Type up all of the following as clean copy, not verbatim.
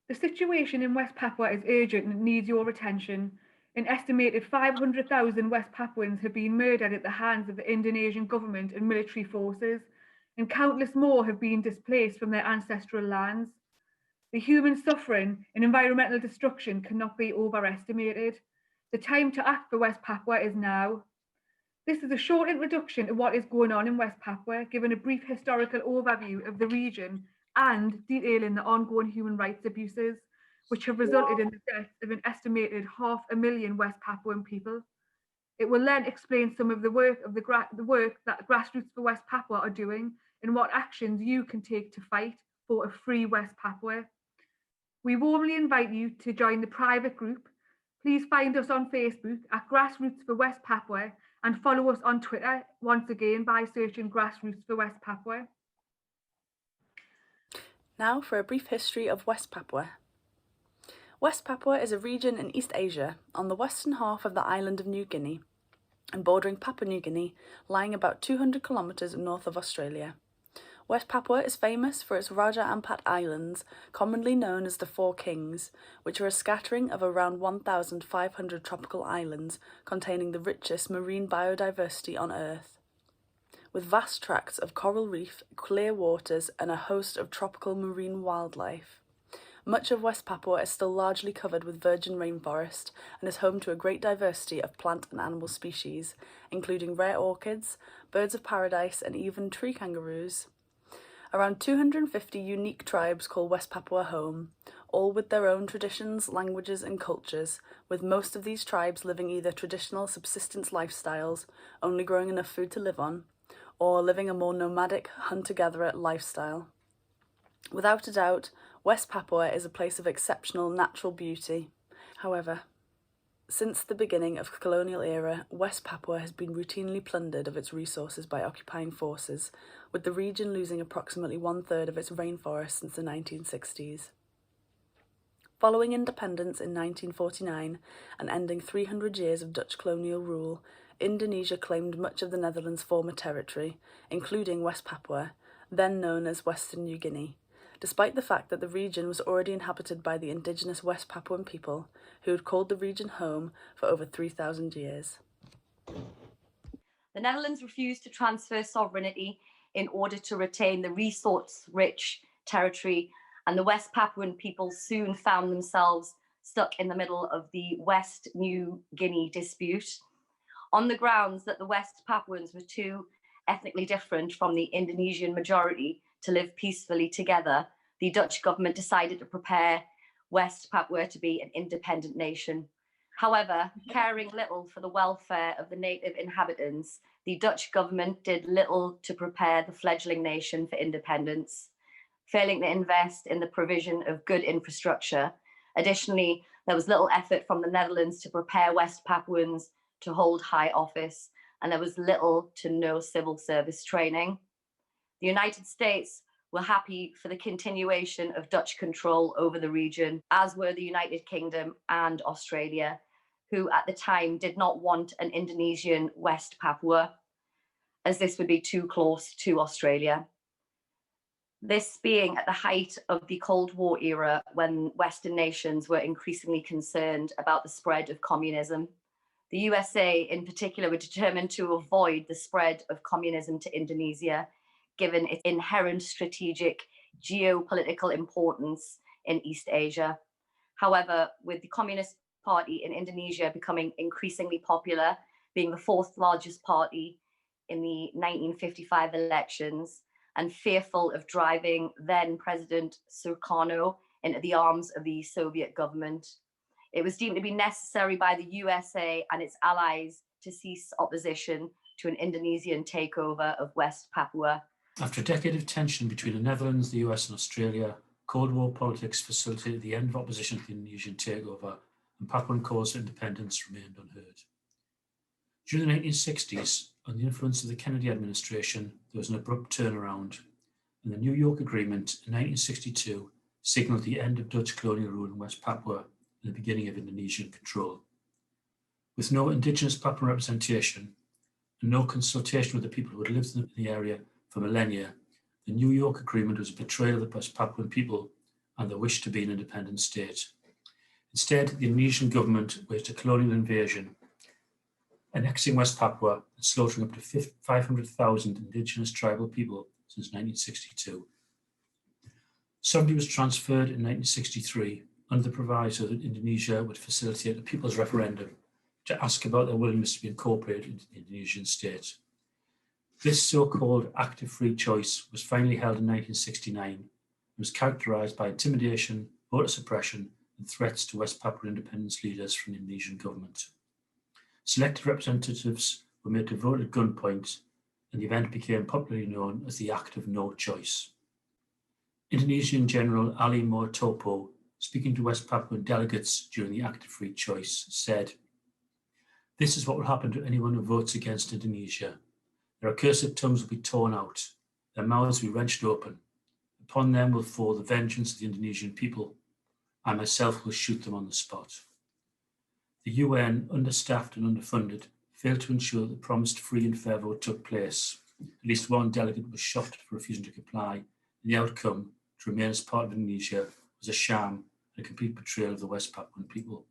The situation in West Papua is urgent and needs your attention. An estimated 500,000 West Papuans have been murdered at the hands of the Indonesian government and military forces, and countless more have been displaced from their ancestral lands. The human suffering and environmental destruction cannot be overestimated. The time to act for West Papua is now. This is a short introduction to what is going on in West Papua, giving a brief historical overview of the region and detailing the ongoing human rights abuses, which have resulted in the deaths of an estimated 500,000 West Papuan people. It will then explain some of the work that Grassroots for West Papua are doing and what actions you can take to fight for a free West Papua. We warmly invite you to join the private group. Please find us on Facebook at Grassroots for West Papua and follow us on Twitter, once again, by searching Grassroots for West Papua. Now for a brief history of West Papua. West Papua is a region in East Asia on the western half of the island of New Guinea and bordering Papua New Guinea, lying about 200 kilometres north of Australia. West Papua is famous for its Raja Ampat Islands, commonly known as the Four Kings, which are a scattering of around 1,500 tropical islands containing the richest marine biodiversity on Earth. With vast tracts of coral reef, clear waters, and a host of tropical marine wildlife. Much of West Papua is still largely covered with virgin rainforest and is home to a great diversity of plant and animal species, including rare orchids, birds of paradise, and even tree kangaroos. Around 250 unique tribes call West Papua home, all with their own traditions, languages, and cultures, with most of these tribes living either traditional subsistence lifestyles, only growing enough food to live on, or living a more nomadic, hunter-gatherer lifestyle. Without a doubt, West Papua is a place of exceptional natural beauty. However, since the beginning of the colonial era, West Papua has been routinely plundered of its resources by occupying forces, with the region losing approximately 1/3 of its rainforest since the 1960s. Following independence in 1949 and ending 300 years of Dutch colonial rule, Indonesia claimed much of the Netherlands' former territory, including West Papua, then known as Western New Guinea, despite the fact that the region was already inhabited by the indigenous West Papuan people, who had called the region home for over 3,000 years. The Netherlands refused to transfer sovereignty in order to retain the resource-rich territory, and the West Papuan people soon found themselves stuck in the middle of the West New Guinea dispute, on the grounds that the West Papuans were too ethnically different from the Indonesian majority to live peacefully together. The Dutch government decided to prepare West Papua to be an independent nation. However, caring little for the welfare of the native inhabitants, the Dutch government did little to prepare the fledgling nation for independence, failing to invest in the provision of good infrastructure. Additionally, there was little effort from the Netherlands to prepare West Papuans to hold high office, and there was little to no civil service training. The United States were happy for the continuation of Dutch control over the region, as were the United Kingdom and Australia, who at the time did not want an Indonesian West Papua, as this would be too close to Australia. This being at the height of the Cold War era, when Western nations were increasingly concerned about the spread of communism. The USA in particular were determined to avoid the spread of communism to Indonesia, given its inherent strategic geopolitical importance in East Asia. However, with the Communist Party in Indonesia becoming increasingly popular, being the fourth largest party in the 1955 elections, and fearful of driving then President Sukarno into the arms of the Soviet government, it was deemed to be necessary by the USA and its allies to cease opposition to an Indonesian takeover of West Papua. After a decade of tension between the Netherlands, the US and Australia, Cold War politics facilitated the end of opposition to the Indonesian takeover, and Papuan calls for independence remained unheard. During the 1960s, under the influence of the Kennedy administration, there was an abrupt turnaround, and the New York Agreement in 1962 signalled the end of Dutch colonial rule in West Papua and the beginning of Indonesian control. With no indigenous Papuan representation and no consultation with the people who had lived in the area for millennia, the New York Agreement was a betrayal of the West Papuan people and the wish to be an independent state. Instead, the Indonesian government waged a colonial invasion, annexing West Papua and slaughtering up to 500,000 indigenous tribal people since 1962. Sovereignty was transferred in 1963 under the proviso that Indonesia would facilitate a people's referendum to ask about their willingness to be incorporated into the Indonesian state. This so-called active free choice was finally held in 1969 and was characterised by intimidation, voter suppression, and threats to West Papuan independence leaders from the Indonesian government. Selected representatives were made to vote at gunpoint, and the event became popularly known as the Act of No Choice. Indonesian General Ali Muatopo, speaking to West Papuan delegates during the Act of Free Choice, said, "This is what will happen to anyone who votes against Indonesia. Their accursed tongues will be torn out, their mouths will be wrenched open. Upon them will fall the vengeance of the Indonesian people. I myself will shoot them on the spot." The UN, understaffed and underfunded, failed to ensure that the promised free and fair vote took place. At least one delegate was shot for refusing to comply, and the outcome, to remain as part of Indonesia, was a sham and a complete betrayal of the West Papuan people.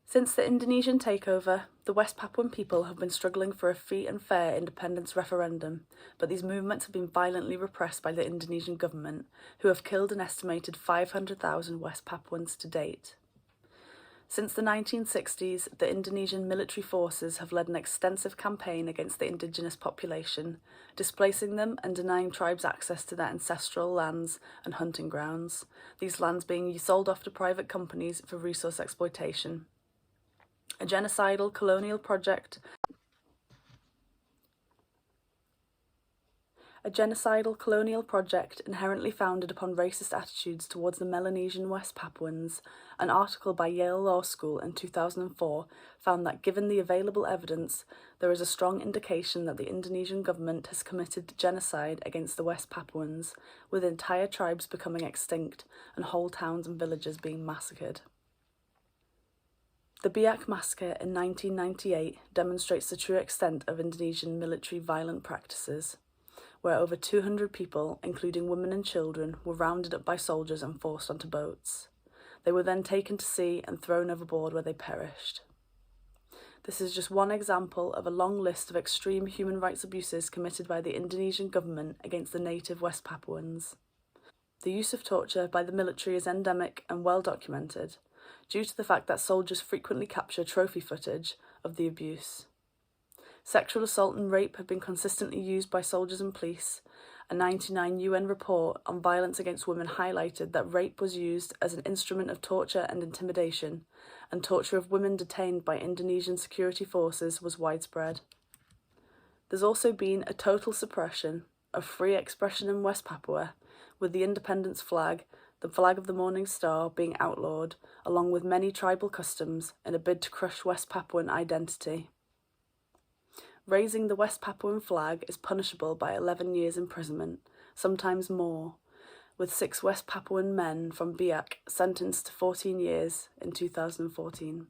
Since the Indonesian takeover, the West Papuan people have been struggling for a free and fair independence referendum, but these movements have been violently repressed by the Indonesian government, who have killed an estimated 500,000 West Papuans to date. Since the 1960s, the Indonesian military forces have led an extensive campaign against the indigenous population, displacing them and denying tribes access to their ancestral lands and hunting grounds, these lands being sold off to private companies for resource exploitation. A genocidal colonial project inherently founded upon racist attitudes towards the Melanesian West Papuans. An article by Yale Law School in 2004 found that given the available evidence, there is a strong indication that the Indonesian government has committed genocide against the West Papuans, with entire tribes becoming extinct and whole towns and villages being massacred. The Biak massacre in 1998 demonstrates the true extent of Indonesian military violent practices, where over 200 people, including women and children, were rounded up by soldiers and forced onto boats. They were then taken to sea and thrown overboard where they perished. This is just one example of a long list of extreme human rights abuses committed by the Indonesian government against the native West Papuans. The use of torture by the military is endemic and well documented, due to the fact that soldiers frequently capture trophy footage of the abuse. Sexual assault and rape have been consistently used by soldiers and police. A 1999 UN report on violence against women highlighted that rape was used as an instrument of torture and intimidation, and torture of women detained by Indonesian security forces was widespread. There's also been a total suppression of free expression in West Papua, with the independence flag, the flag of the Morning Star, being outlawed, along with many tribal customs, in a bid to crush West Papuan identity. Raising the West Papuan flag is punishable by 11 years imprisonment, sometimes more, with 6 West Papuan men from Biak sentenced to 14 years in 2014.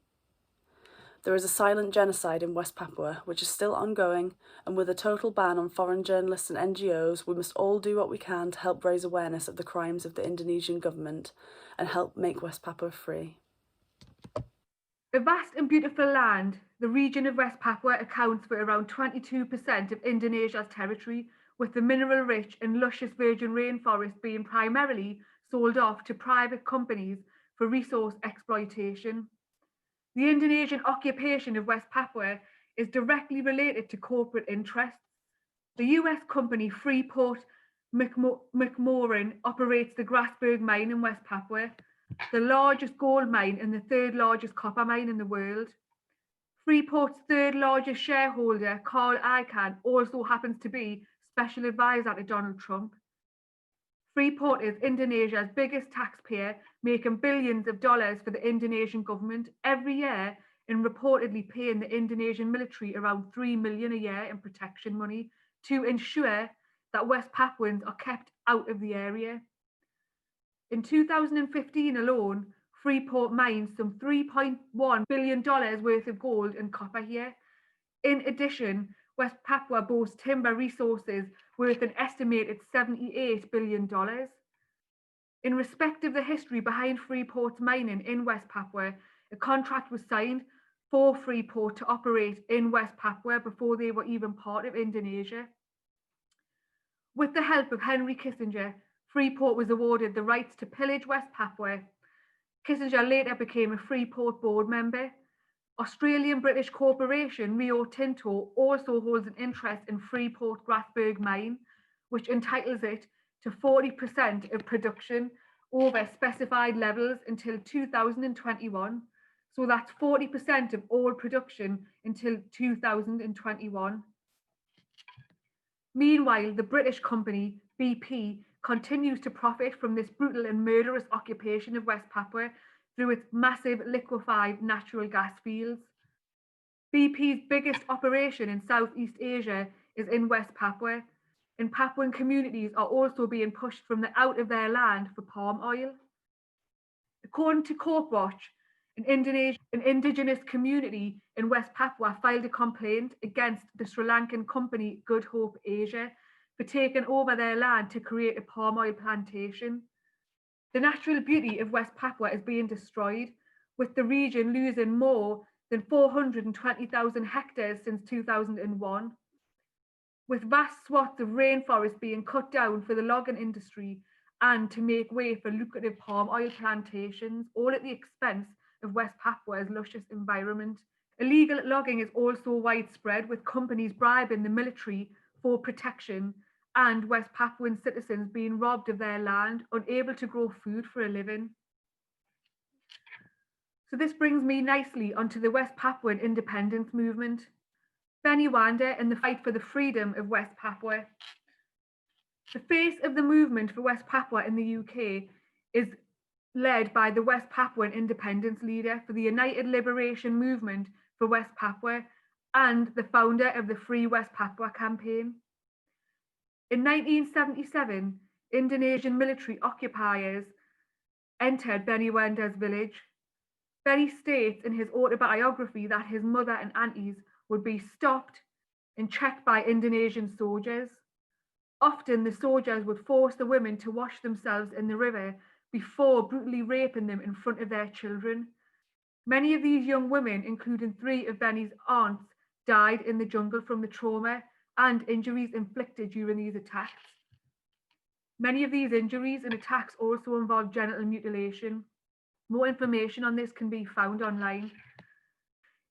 There is a silent genocide in West Papua, which is still ongoing, and with a total ban on foreign journalists and NGOs, we must all do what we can to help raise awareness of the crimes of the Indonesian government and help make West Papua free. A vast and beautiful land, the region of West Papua accounts for around 22% of Indonesia's territory, with the mineral-rich and luscious virgin rainforest being primarily sold off to private companies for resource exploitation. The Indonesian occupation of West Papua is directly related to corporate interests. The US company Freeport-McMoRan operates the Grasberg mine in West Papua, the largest gold mine and the 3rd largest copper mine in the world. Freeport's 3rd largest shareholder, Carl Icahn, also happens to be special advisor to Donald Trump. Freeport is Indonesia's biggest taxpayer, making billions of dollars for the Indonesian government every year and reportedly paying the Indonesian military around $3 million a year in protection money to ensure that West Papuans are kept out of the area. In 2015 alone, Freeport mined some $3.1 billion worth of gold and copper here. In addition, West Papua boasts timber resources worth an estimated $78 billion. In respect of the history behind Freeport's mining in West Papua, a contract was signed for Freeport to operate in West Papua before they were even part of Indonesia. With the help of Henry Kissinger, Freeport was awarded the rights to pillage West Papua. Kissinger later became a Freeport board member. Australian-British corporation Rio Tinto also holds an interest in Freeport Grasberg mine, which entitles it to 40% of production over specified levels until 2021. So that's 40% of all production until 2021. Meanwhile, the British company BP continues to profit from this brutal and murderous occupation of West Papua through its massive liquefied natural gas fields. BP's biggest operation in Southeast Asia is in West Papua, and Papuan communities are also being pushed out of their land for palm oil. According to Corpwatch, an indigenous community in West Papua filed a complaint against the Sri Lankan company Good Hope Asia for taking over their land to create a palm oil plantation. The natural beauty of West Papua is being destroyed, with the region losing more than 420,000 hectares since 2001. With vast swaths of rainforest being cut down for the logging industry and to make way for lucrative palm oil plantations, all at the expense of West Papua's luscious environment. Illegal logging is also widespread, with companies bribing the military for protection and West Papuan citizens being robbed of their land, unable to grow food for a living. So this brings me nicely onto the West Papuan independence movement. Benny Wenda and the fight for the freedom of West Papua. The face of the movement for West Papua in the UK is led by the West Papuan independence leader for the United Liberation Movement for West Papua and the founder of the Free West Papua campaign. In 1977, Indonesian military occupiers entered Benny Wenda's village. Benny states in his autobiography that his mother and aunties would be stopped and checked by Indonesian soldiers. Often the soldiers would force the women to wash themselves in the river before brutally raping them in front of their children. Many of these young women, including 3 of Benny's aunts, died in the jungle from the trauma and injuries inflicted during these attacks. Many of these injuries and attacks also involved genital mutilation. More information on this can be found online.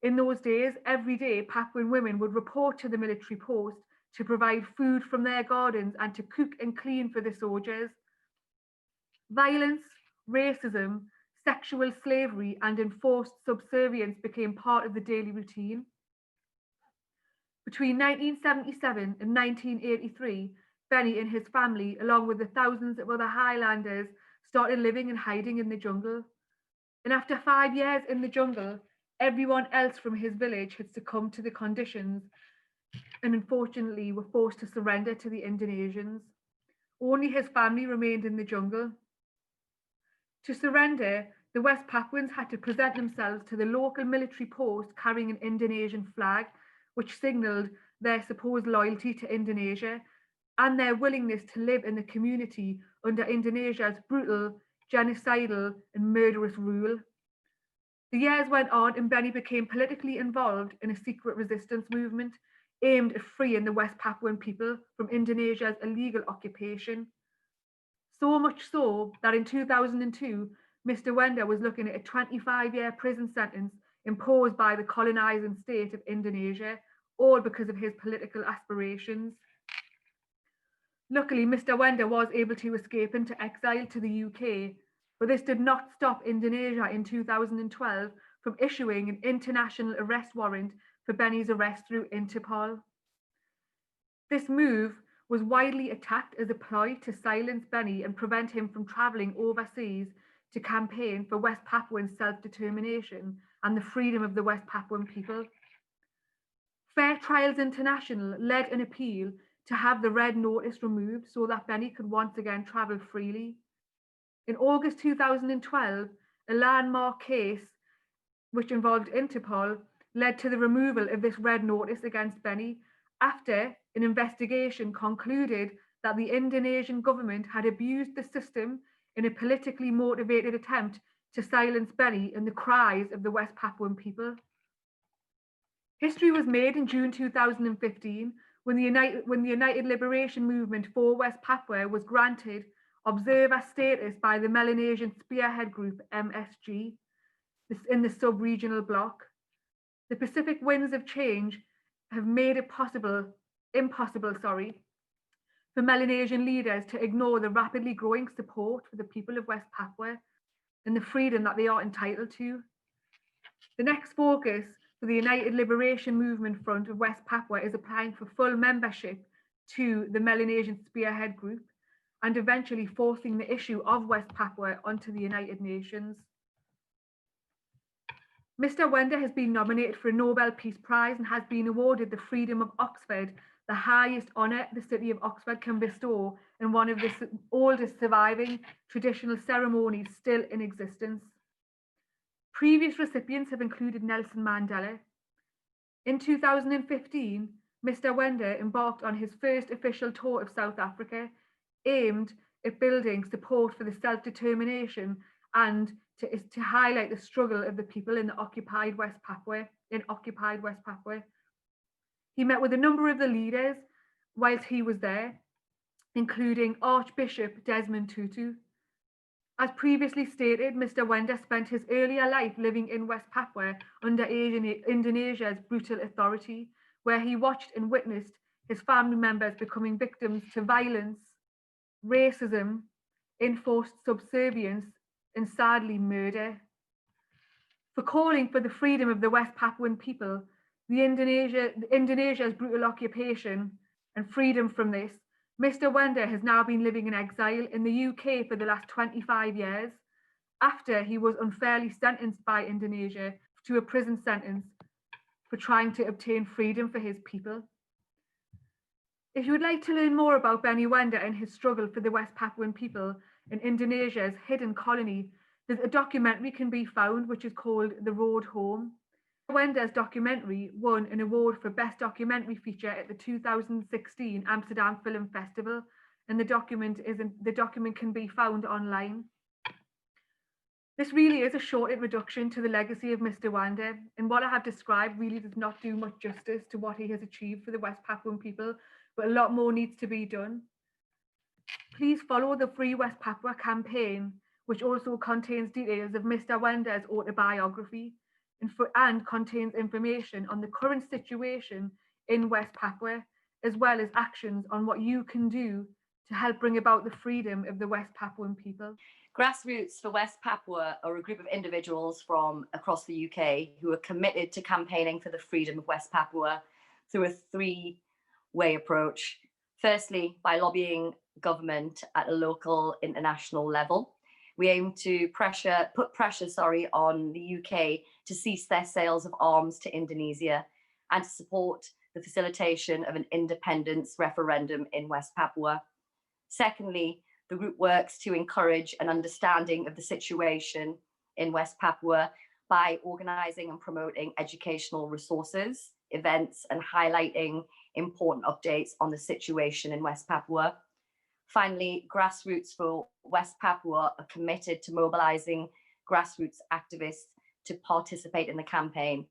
In those days, every day, Papuan women would report to the military post to provide food from their gardens and to cook and clean for the soldiers. Violence, racism, sexual slavery, and enforced subservience became part of the daily routine. Between 1977 and 1983, Benny and his family, along with the thousands of other Highlanders, started living and hiding in the jungle. And after 5 years in the jungle, everyone else from his village had succumbed to the conditions and unfortunately were forced to surrender to the Indonesians. Only his family remained in the jungle. To surrender, the West Papuans had to present themselves to the local military post carrying an Indonesian flag, which signalled their supposed loyalty to Indonesia and their willingness to live in the community under Indonesia's brutal, genocidal and murderous rule. The years went on and Benny became politically involved in a secret resistance movement aimed at freeing the West Papuan people from Indonesia's illegal occupation. So much so that in 2002, Mr. Wenda was looking at a 25-year prison sentence imposed by the colonizing state of Indonesia, all because of his political aspirations. Luckily, Mr. Wenda was able to escape into exile to the UK, but this did not stop Indonesia in 2012 from issuing an international arrest warrant for Benny's arrest through Interpol. This move was widely attacked as a ploy to silence Benny and prevent him from travelling overseas to campaign for West Papuan self-determination and the freedom of the West Papuan people. Fair Trials International led an appeal to have the red notice removed so that Benny could once again travel freely. In August 2012, a landmark case which involved Interpol led to the removal of this red notice against Benny after an investigation concluded that the Indonesian government had abused the system in a politically motivated attempt to silence belly and the cries of the West Papuan people. History was made in June 2015 when the United Liberation Movement for West Papua was granted observer status by the Melanesian Spearhead Group, MSG, in the sub-regional bloc. The Pacific winds of change have made it impossible for Melanesian leaders to ignore the rapidly growing support for the people of West Papua and the freedom that they are entitled to. The next focus for the United Liberation Movement Front of West Papua is applying for full membership to the Melanesian Spearhead Group and eventually forcing the issue of West Papua onto the United Nations. Mr. Wenda has been nominated for a Nobel Peace Prize and has been awarded the Freedom of Oxford, the highest honour the city of Oxford can bestow in one of the oldest surviving traditional ceremonies still in existence. Previous recipients have included Nelson Mandela. In 2015, Mr. Wenda embarked on his first official tour of South Africa, aimed at building support for the self-determination and to highlight the struggle of the people in occupied West Papua. He met with a number of the leaders whilst he was there, including Archbishop Desmond Tutu. As previously stated, Mr. Wenda spent his earlier life living in West Papua under Indonesia's brutal authority, where he watched and witnessed his family members becoming victims to violence, racism, enforced subservience, and sadly murder. For calling for the freedom of the West Papuan people, Indonesia's brutal occupation and freedom from this, Mr. Wenda has now been living in exile in the UK for the last 25 years, after he was unfairly sentenced by Indonesia to a prison sentence for trying to obtain freedom for his people. If you would like to learn more about Benny Wenda and his struggle for the West Papuan people in Indonesia's hidden colony, there's a documentary can be found which is called The Road Home. Wenda's documentary won an award for Best Documentary Feature at the 2016 Amsterdam Film Festival, and the document can be found online. This really is a short introduction to the legacy of Mr. Wenda, and what I have described really does not do much justice to what he has achieved for the West Papuan people, but a lot more needs to be done. Please follow the Free West Papua campaign, which also contains details of Mr. Wenda's autobiography and contains information on the current situation in West Papua, as well as actions on what you can do to help bring about the freedom of the West Papuan people. Grassroots for West Papua are a group of individuals from across the UK who are committed to campaigning for the freedom of West Papua through a three-way approach. Firstly, by lobbying government at a local, international level. We aim to put pressure on the UK to cease their sales of arms to Indonesia and to support the facilitation of an independence referendum in West Papua. Secondly, the group works to encourage an understanding of the situation in West Papua by organising and promoting educational resources, events, and highlighting important updates on the situation in West Papua. Finally, Grassroots for West Papua are committed to mobilising grassroots activists to participate in the campaign,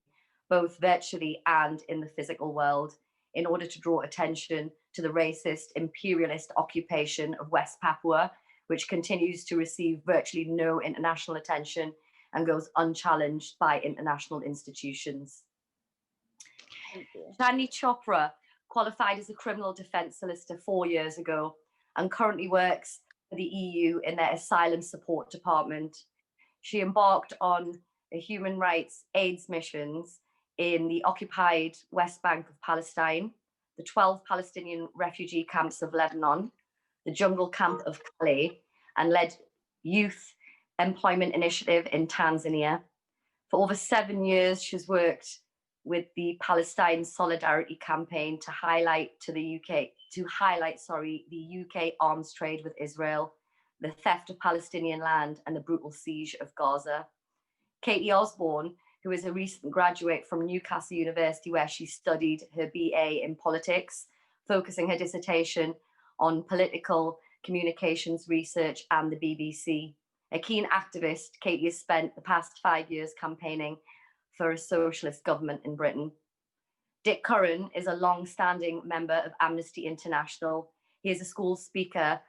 both virtually and in the physical world, in order to draw attention to the racist, imperialist occupation of West Papua, which continues to receive virtually no international attention and goes unchallenged by international institutions. Chandni Chopra qualified as a criminal defence solicitor 4 years ago and currently works for the EU in their asylum support department. She embarked on a human rights AIDS missions in the occupied West Bank of Palestine, the 12 Palestinian refugee camps of Lebanon, the jungle camp of Calais, and led youth employment initiative in Tanzania. For over 7 years, she's worked with the Palestine Solidarity Campaign to highlight the UK arms trade with Israel, the theft of Palestinian land, and the brutal siege of Gaza. Katie Osborne who is a recent graduate from Newcastle University, where she studied her BA in politics, focusing her dissertation on political communications research and the BBC. A keen activist, Katie has spent the past 5 years campaigning for a socialist government in Britain. Dick Curran is a long-standing member of Amnesty International. He is a school speaker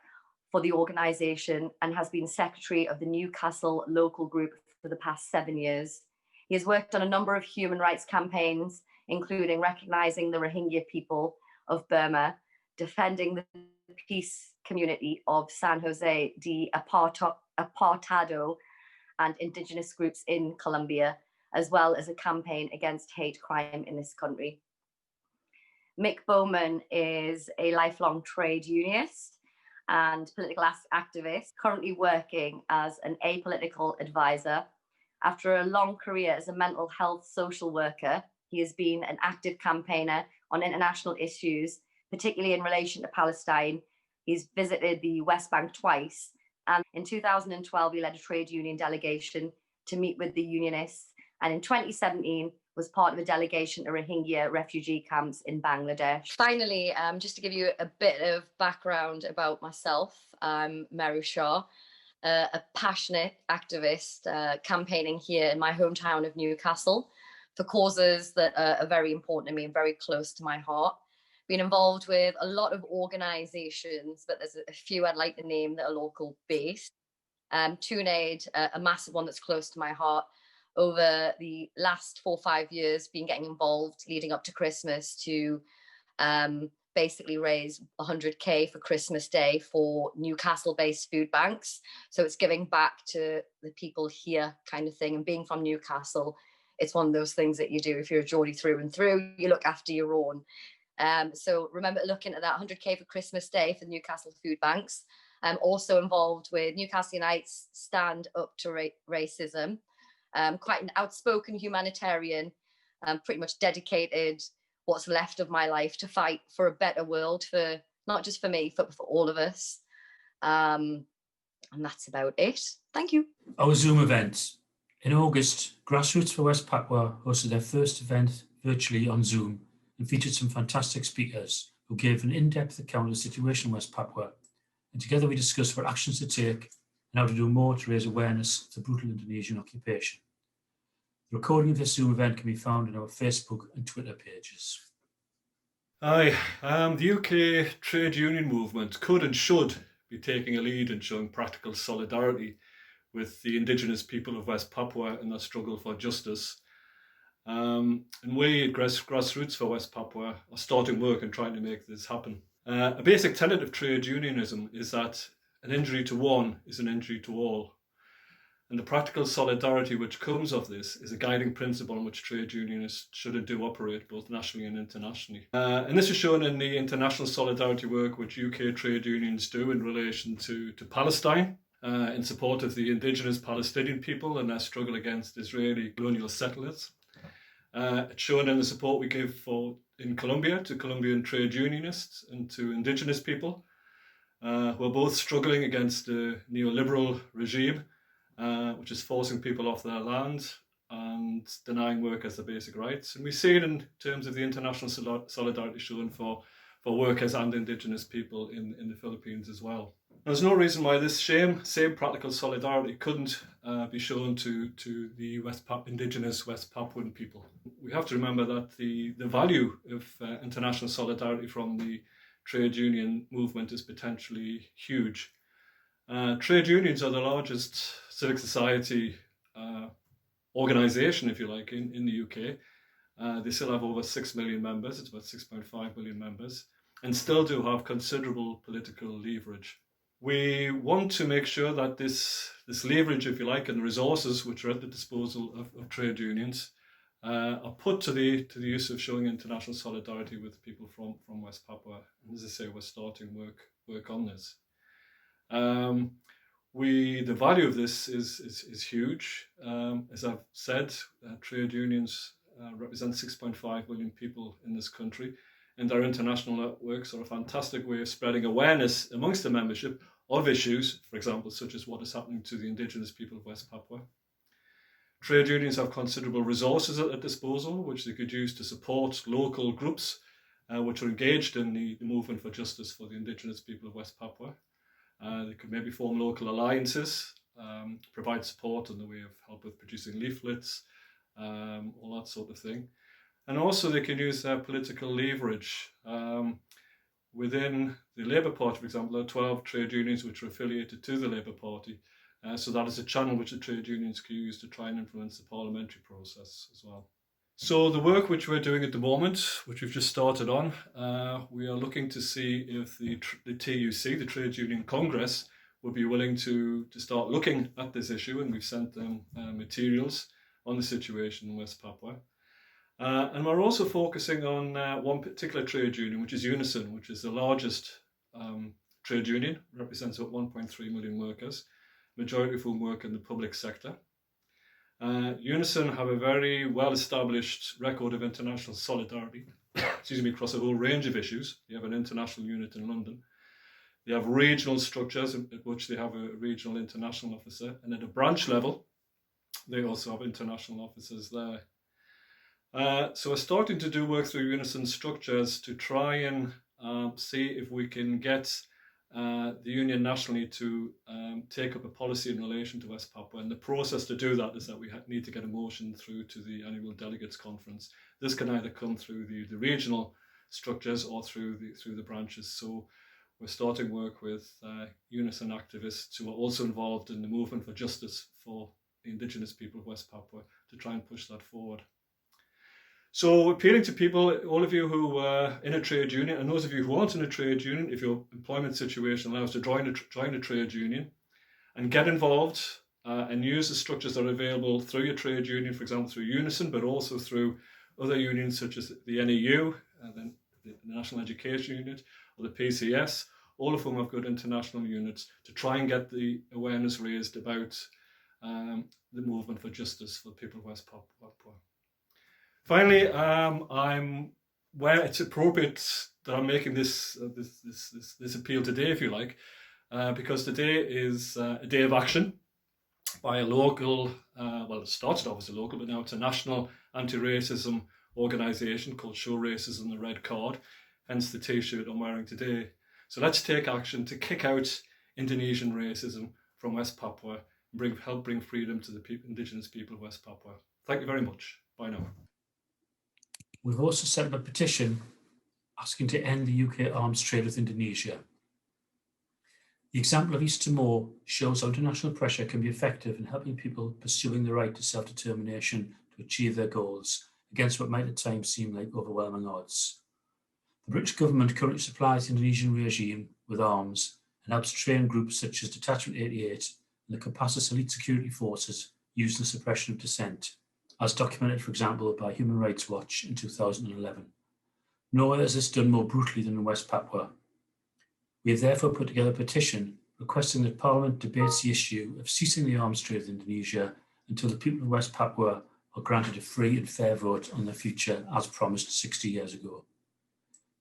for the organisation and has been secretary of the Newcastle local group for the past 7 years. He has worked on a number of human rights campaigns, including recognising the Rohingya people of Burma, defending the peace community of San Jose de Apartado and indigenous groups in Colombia, as well as a campaign against hate crime in this country. Mick Bowman is a lifelong trade unionist and political activist, currently working as an apolitical advisor. After a long career as a mental health social worker, he has been an active campaigner on international issues, particularly in relation to Palestine. He's visited the West Bank twice, and in 2012 he led a trade union delegation to meet with the unionists, and in 2017 was part of a delegation to Rohingya refugee camps in Bangladesh. Finally, just to give you a bit of background about myself, I'm Meru Shah, a passionate activist campaigning here in my hometown of Newcastle for causes that are very important to me and very close to my heart. Been involved with a lot of organisations, but there's a few I'd like to name that are local based. TuneAid, a massive one that's close to my heart. Over the last 4 or 5 years, been getting involved leading up to Christmas to basically raise 100k for Christmas Day for Newcastle-based food banks. So it's giving back to the people here kind of thing. And being from Newcastle, it's one of those things that you do if you're a Geordie through and through, you look after your own. So remember looking at that 100k for Christmas Day for Newcastle food banks. I'm also involved with Newcastle Unite's Stand Up to Racism. Quite an outspoken humanitarian, pretty much dedicated what's left of my life to fight for a better world, for not just for me, but for all of us. And that's about it. Thank you. Our Zoom event. In August, Grassroots for West Papua hosted their first event virtually on Zoom and featured some fantastic speakers who gave an in-depth account of the situation in West Papua. And together we discussed what actions to take and how to do more to raise awareness of the brutal Indonesian occupation. The recording of this Zoom event can be found on our Facebook and Twitter pages. Hi, the UK trade union movement could and should be taking a lead in showing practical solidarity with the Indigenous people of West Papua in their struggle for justice. And we at Grassroots for West Papua are starting work and trying to make this happen. A basic tenet of trade unionism is that an injury to one is an injury to all. And the practical solidarity which comes of this is a guiding principle on which trade unionists should and do operate, both nationally and internationally. And this is shown in the international solidarity work which UK trade unions do in relation to Palestine, in support of the indigenous Palestinian people and their struggle against Israeli colonial settlers. It's shown in the support we give in Colombia to Colombian trade unionists and to indigenous people who are both struggling against a neoliberal regime which is forcing people off their land and denying workers their basic rights. And we see it in terms of the international solidarity shown for workers and indigenous people in the Philippines as well. There's no reason why this same practical solidarity couldn't be shown to the indigenous West Papuan people. We have to remember that the value of international solidarity from the trade union movement is potentially huge. Trade unions are the largest civic society organisation, if you like, in the UK. They still have over 6 million members, it's about 6.5 million members, and still do have considerable political leverage. We want to make sure that this leverage, if you like, and the resources which are at the disposal of trade unions are put to the use of showing international solidarity with people from West Papua. And as I say, we're starting work on this. The value of this is huge. As I've said, trade unions represent 6.5 million people in this country, and their international networks are a fantastic way of spreading awareness amongst the membership of issues, for example, such as what is happening to the indigenous people of West Papua. Trade unions have considerable resources at their disposal, which they could use to support local groups which are engaged in the movement for justice for the Indigenous people of West Papua. They could maybe form local alliances, provide support in the way of help with producing leaflets, all that sort of thing. And also they can use their political leverage. Within the Labour Party, for example, there are 12 trade unions which are affiliated to the Labour Party. So that is a channel which the trade unions can use to try and influence the parliamentary process as well. So the work which we're doing at the moment, which we've just started on, we are looking to see if the TUC, the Trade Union Congress, would be willing to start looking at this issue, and we've sent them materials on the situation in West Papua. And we're also focusing on one particular trade union, which is Unison, which is the largest trade union, represents about 1.3 million workers, majority of whom work in the public sector. Unison have a very well-established record of international solidarity, across a whole range of issues. They have an international unit in London. They have regional structures at which they have a regional international officer, and at a branch level, they also have international officers there. So we're starting to do work through Unison structures to try and see if we can get the union nationally to take up a policy in relation to West Papua. And the process to do that is that we need to get a motion through to the annual delegates conference. This can either come through the regional structures or through the branches. So we're starting work with Unison activists who are also involved in the movement for justice for the Indigenous people of West Papua to try and push that forward. So appealing to people, all of you who are in a trade union, and those of you who aren't in a trade union, if your employment situation allows to join a trade union and get involved and use the structures that are available through your trade union, for example, through Unison, but also through other unions such as the NEU, then the National Education Unit, or the PCS, all of whom have good international units, to try and get the awareness raised about the movement for justice for the people of West Papua. Finally, I'm where it's appropriate that I'm making this appeal today, if you like, because today is a day of action by a local, well, it started off as a local, but now it's a national anti-racism organisation called Show Racism the Red Card, hence the T-shirt I'm wearing today. So let's take action to kick out Indonesian racism from West Papua and help bring freedom to the Indigenous people of West Papua. Thank you very much. Bye now. We've also set up a petition asking to end the UK arms trade with Indonesia. The example of East Timor shows how international pressure can be effective in helping people pursuing the right to self-determination to achieve their goals against what might at times seem like overwhelming odds. The British government currently supplies the Indonesian regime with arms and helps train groups such as Detachment 88 and the Kopassus elite security forces used in the suppression of dissent, as documented, for example, by Human Rights Watch in 2011. Nowhere is this done more brutally than in West Papua. We have therefore put together a petition requesting that Parliament debates the issue of ceasing the arms trade with Indonesia until the people of West Papua are granted a free and fair vote on their future, as promised 60 years ago.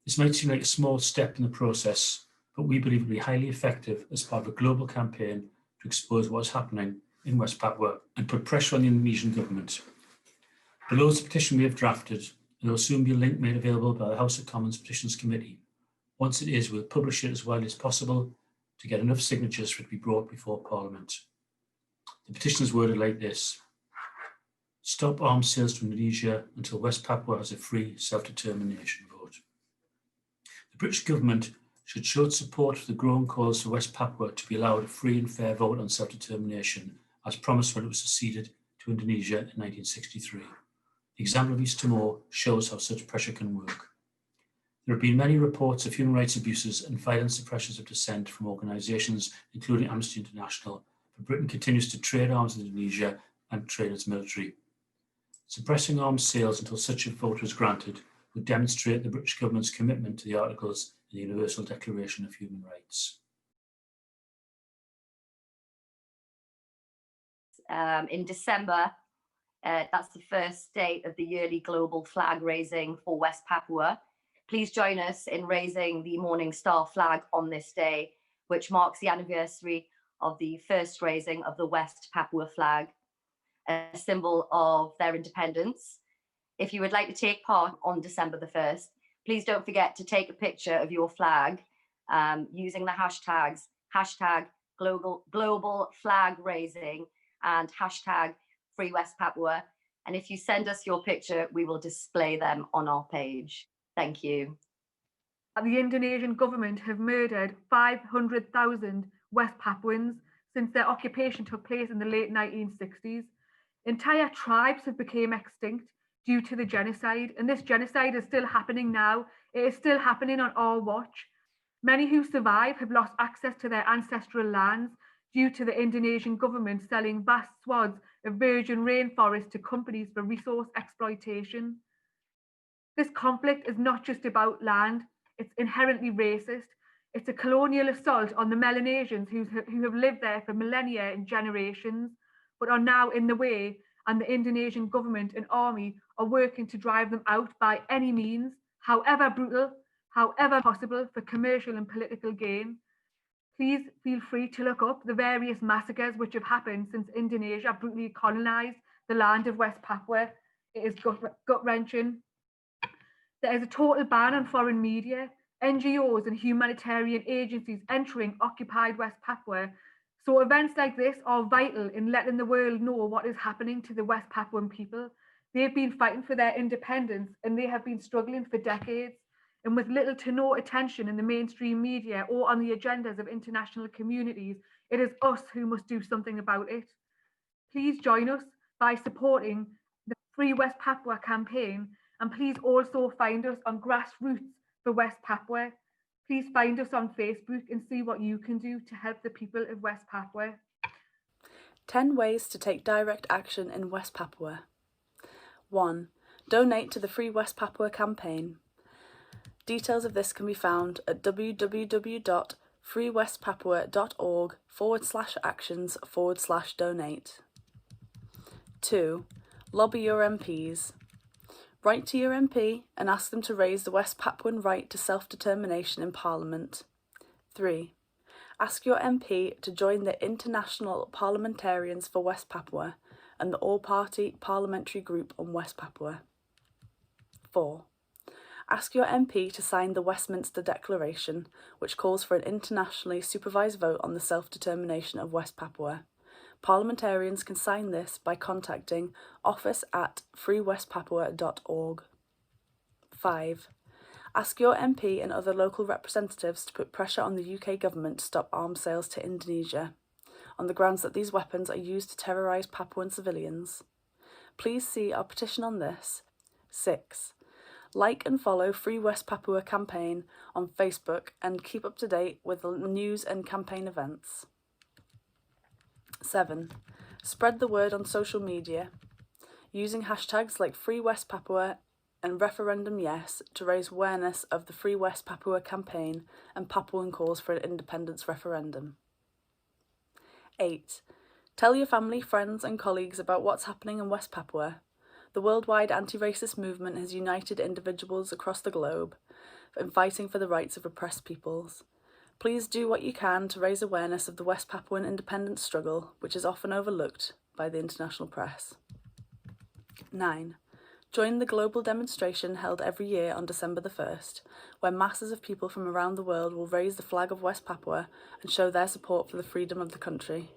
This might seem like a small step in the process, but we believe it will be highly effective as part of a global campaign to expose what is happening in West Papua and put pressure on the Indonesian government. Below is the petition we have drafted, and there will soon be a link made available by the House of Commons Petitions Committee. Once it is, we'll publish it as widely as possible to get enough signatures for it to be brought before Parliament. The petition is worded like this: stop arms sales to Indonesia until West Papua has a free self-determination vote. The British government should show its support for the growing calls for West Papua to be allowed a free and fair vote on self-determination, as promised when it was seceded to Indonesia in 1963. The example of East Timor shows how such pressure can work. There have been many reports of human rights abuses and violent suppressions of dissent from organisations including Amnesty International, but Britain continues to trade arms with Indonesia and train its military. Suppressing arms sales until such a vote was granted would demonstrate the British government's commitment to the articles in the Universal Declaration of Human Rights. In December, that's the first date of the yearly global flag raising for West Papua. Please join us in raising the Morning Star flag on this day, which marks the anniversary of the first raising of the West Papua flag. a symbol of their independence. If you would like to take part on December the 1st, please don't forget to take a picture of your flag using the hashtags global flag raising and hashtag Free West Papua. And if you send us your picture, we will display them on our page. Thank you. The Indonesian government have murdered 500,000 West Papuans since their occupation took place in the late 1960s. Entire tribes have become extinct due to the genocide, and this genocide is still happening now. It is still happening on our watch. Many who survive have lost access to their ancestral lands due to the Indonesian government selling vast swaths of virgin rainforest to companies for resource exploitation. This conflict is not just about land, it's inherently racist. It's a colonial assault on the Melanesians who have lived there for millennia and generations, but are now in the way, and the Indonesian government and army are working to drive them out by any means, however brutal, however possible, for commercial and political gain. Please feel free to look up the various massacres which have happened since Indonesia brutally colonised the land of West Papua. It is gut-wrenching. There is a total ban on foreign media, NGOs and humanitarian agencies entering occupied West Papua. So events like this are vital in letting the world know what is happening to the West Papuan people. They've been fighting for their independence and they have been struggling for decades. And with little to no attention in the mainstream media or on the agendas of international communities, it is us who must do something about it. Please join us by supporting the Free West Papua campaign, and please also find us on Grassroots for West Papua. Please find us on Facebook and see what you can do to help the people of West Papua. 10 ways to take direct action in West Papua. 1. Donate to the Free West Papua campaign. Details of this can be found at www.freewestpapua.org/actions/donate. 2. Lobby your MPs. Write to your MP and ask them to raise the West Papuan right to self-determination in Parliament. 3. Ask your MP to join the International Parliamentarians for West Papua and the All-Party Parliamentary Group on West Papua. 4. Ask your MP to sign the Westminster Declaration, which calls for an internationally supervised vote on the self-determination of West Papua. Parliamentarians can sign this by contacting office@freewestpapua.org. 5. Ask your MP and other local representatives to put pressure on the UK government to stop arms sales to Indonesia, on the grounds that these weapons are used to terrorise Papuan civilians. Please see our petition on this. 6. Like and follow Free West Papua campaign on Facebook and keep up to date with the news and campaign events. 7. Spread the word on social media, using hashtags like Free West Papua and Referendum Yes to raise awareness of the Free West Papua campaign and Papuan calls for an independence referendum. 8. Tell your family, friends and colleagues about what's happening in West Papua. The worldwide anti-racist movement has united individuals across the globe in fighting for the rights of oppressed peoples. Please do what you can to raise awareness of the West Papuan independence struggle, which is often overlooked by the international press. 9. Join the global demonstration held every year on December the 1st, where masses of people from around the world will raise the flag of West Papua and show their support for the freedom of the country.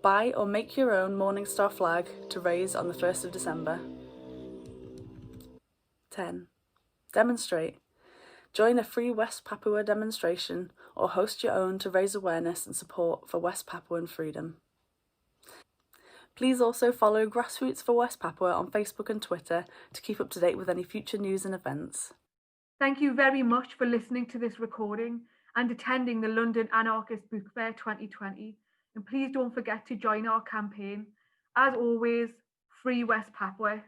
Buy or make your own Morning Star flag to raise on the 1st of December. 10. Demonstrate. Join a Free West Papua demonstration or host your own to raise awareness and support for West Papuan freedom. Please also follow Grassroots for West Papua on Facebook and Twitter to keep up to date with any future news and events. Thank you very much for listening to this recording and attending the London Anarchist Book Fair 2020. And please don't forget to join our campaign. As always, Free West Papua.